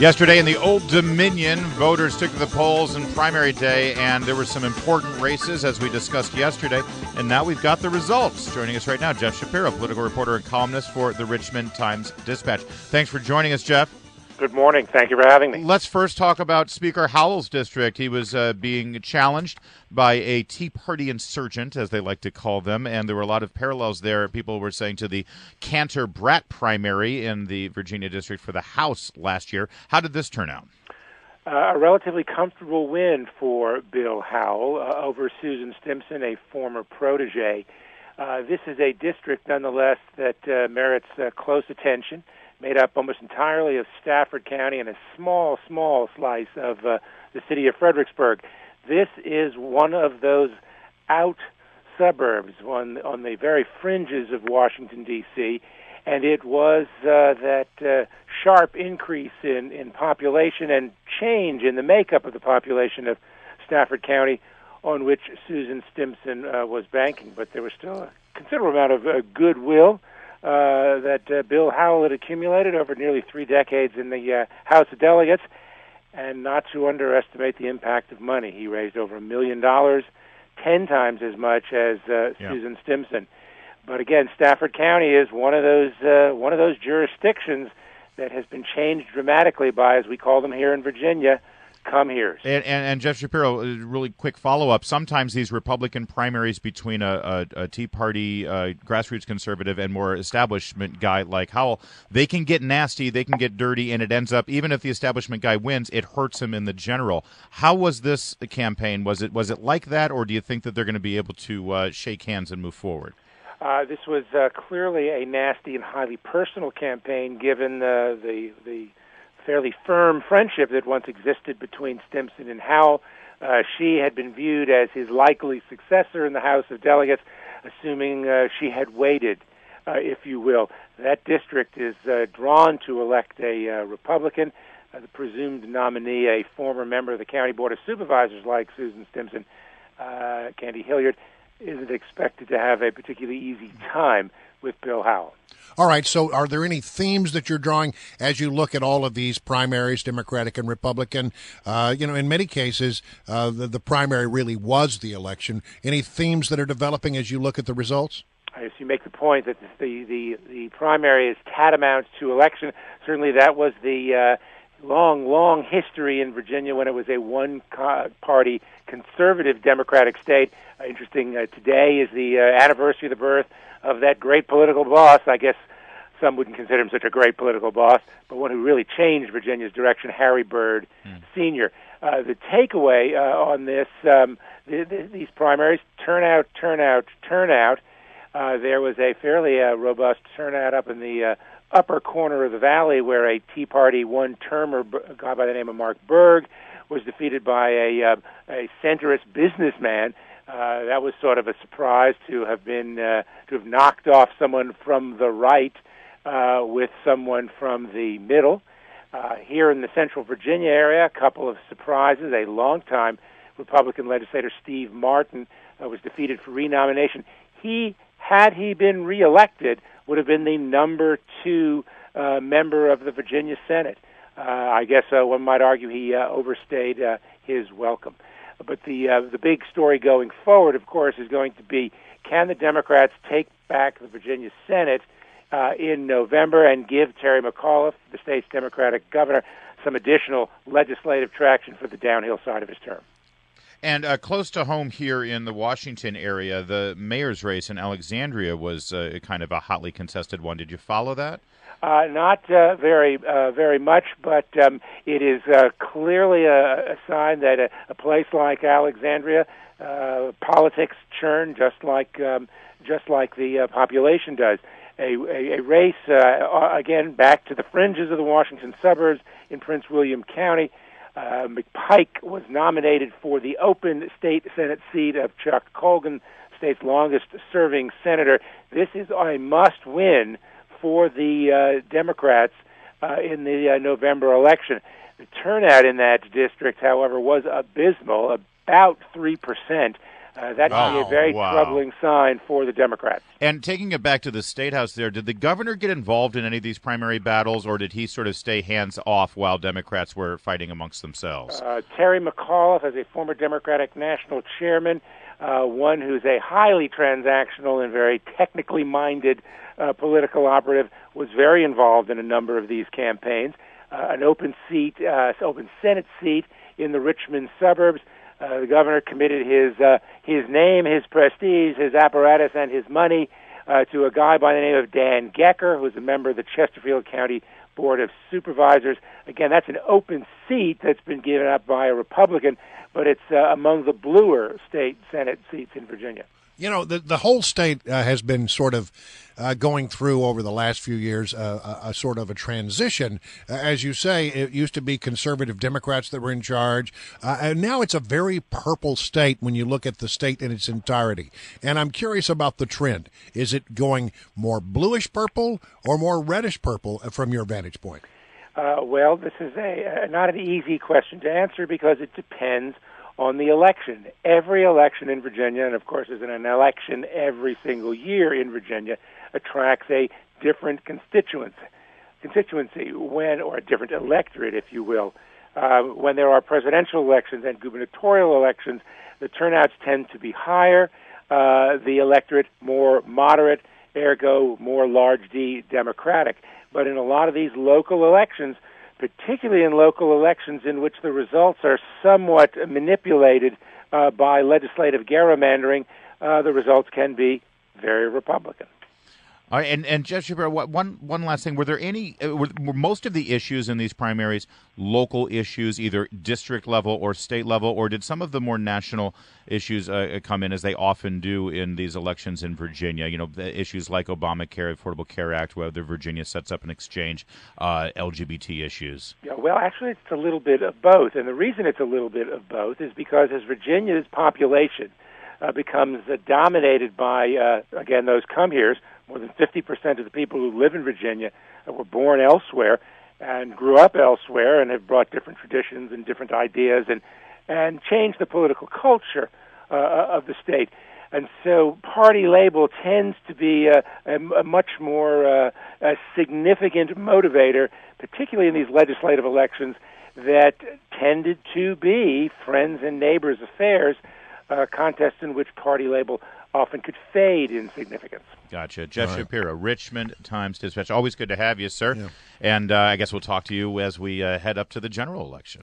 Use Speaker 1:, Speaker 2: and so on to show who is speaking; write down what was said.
Speaker 1: Yesterday in the Old Dominion, voters took to the polls in primary day, and there were some important races, as we discussed yesterday. And now we've got the results. Joining us right now, Jeff Shapiro, political reporter and columnist for the Richmond Times-Dispatch. Thanks for joining us, Jeff.
Speaker 2: Good morning. Thank you for having me.
Speaker 1: Let's first talk about Speaker Howell's district. He was being challenged by a Tea Party insurgent, as they like to call them, and there were a lot of parallels there. People were saying to the Cantor-Bratt primary in the Virginia district for the House last year. How did this turn out?
Speaker 2: A relatively comfortable win for Bill Howell over Susan Stimpson, a former protege. This is a district, nonetheless, that merits close attention, made up almost entirely of Stafford County and a small slice of the city of Fredericksburg. This is one of those out suburbs on the very fringes of Washington, D.C., and it was that sharp increase in population and change in the makeup of the population of Stafford County on which Susan Stimpson was banking. But there was still a considerable amount of goodwill that Bill Howell had accumulated over nearly 3 decades in the House of Delegates, and not to underestimate the impact of money. He raised over $1 million, 10 times as much as Susan Stimpson. But again, Stafford County is one of those jurisdictions that has been changed dramatically by, as we call them here in Virginia, come-heres.
Speaker 1: And Jeff Shapiro, a really quick follow-up. Sometimes these Republican primaries between a Tea Party grassroots conservative and more establishment guy like Howell, they can get nasty, they can get dirty, and it ends up, even if the establishment guy wins, it hurts him in the general. How was this campaign? Was it like that, or do you think that they're going to be able to shake hands and move forward?
Speaker 2: This was clearly a nasty and highly personal campaign, given the fairly firm friendship that once existed between Stimpson and Howell. She had been viewed as his likely successor in the House of Delegates, assuming she had waited, if you will. That district is drawn to elect a Republican, the presumed nominee, a former member of the County Board of Supervisors like Susan Stimpson. Candy Hilliard isn't expected to have a particularly easy time with Bill Howell.
Speaker 3: All right, so are there any themes that you're drawing as you look at all of these primaries, Democratic and Republican? In many cases, the primary really was the election. Any themes that are developing as you look at the results?
Speaker 2: I guess you make the point that the primary is tantamount to election. Certainly that was the long history in Virginia when it was a one-party conservative Democratic state. Interesting, today is the anniversary of the birth of that great political boss. I guess some wouldn't consider him such a great political boss, but one who really changed Virginia's direction, Harry Byrd Sr. The takeaway on this, these primaries, turnout. There was a fairly robust turnout up in the upper corner of the valley, where a Tea Party one-termer, a guy by the name of Mark Berg, was defeated by a centrist businessman. That was sort of a surprise to have knocked off someone from the right with someone from the middle. Here in the central Virginia area, a couple of surprises. A longtime Republican legislator, Steve Martin, was defeated for renomination. Had he been reelected, would have been the number 2 member of the Virginia Senate. I guess one might argue he overstayed his welcome. But the big story going forward, of course, is going to be, can the Democrats take back the Virginia Senate in November and give Terry McAuliffe, the state's Democratic governor, some additional legislative traction for the downhill side of his term?
Speaker 1: And close to home here in the Washington area, the mayor's race in Alexandria was kind of a hotly contested one. Did you follow that?
Speaker 2: Not very much, but it is clearly a sign that a place like Alexandria, politics churn just like the population does. A race again back to the fringes of the Washington suburbs in Prince William County. McPike was nominated for the open state Senate seat of Chuck Colgan, state's longest-serving senator. This is a must-win for the Democrats in the November election. The turnout in that district, however, was abysmal, about 3%. That would be a very troubling sign for the Democrats.
Speaker 1: And taking it back to the Statehouse there, did the governor get involved in any of these primary battles, or did he sort of stay hands-off while Democrats were fighting amongst themselves?
Speaker 2: Terry McAuliffe, as a former Democratic national chairman, one who's a highly transactional and very technically minded political operative, was very involved in a number of these campaigns. An open Senate seat in the Richmond suburbs. The governor committed his name, his prestige, his apparatus, and his money to a guy by the name of Dan Gecker, who's a member of the Chesterfield County Board of Supervisors. Again, that's an open seat that's been given up by a Republican, but it's among the bluer state Senate seats in Virginia.
Speaker 3: You know, the whole state has been sort of going through over the last few years a sort of a transition. As you say, it used to be conservative Democrats that were in charge, and now it's a very purple state when you look at the state in its entirety. And I'm curious about the trend. Is it going more bluish purple or more reddish purple from your vantage point?
Speaker 2: Well, this is not an easy question to answer because it depends on the election. Every election in Virginia, and of course there's an election every single year in Virginia, attracts a different constituency or a different electorate, if you will. When there are presidential elections and gubernatorial elections, the turnouts tend to be higher, the electorate more moderate, ergo more large D Democratic. But in a lot of these local elections, particularly in local elections in which the results are somewhat manipulated by legislative gerrymandering, the results can be very Republican.
Speaker 1: All right, and Jeff Shapiro, one last thing. Were there any? Were most of the issues in these primaries local issues, either district level or state level, or did some of the more national issues come in as they often do in these elections in Virginia? You know, the issues like Obamacare, Affordable Care Act, whether Virginia sets up an exchange, LGBT issues.
Speaker 2: Yeah, well, actually, it's a little bit of both, and the reason it's a little bit of both is because as Virginia's population becomes dominated by, again, those come-heres. More than 50% of the people who live in Virginia were born elsewhere and grew up elsewhere and have brought different traditions and different ideas and changed the political culture of the state. And so party label tends to be a much more a significant motivator, particularly in these legislative elections that tended to be friends and neighbors affairs, contests in which party label often could fade in significance.
Speaker 1: Gotcha. Jeff Shapiro, Richmond Times-Dispatch. Always good to have you, sir.
Speaker 3: Yeah.
Speaker 1: And I guess we'll talk to you as we head up to the general election.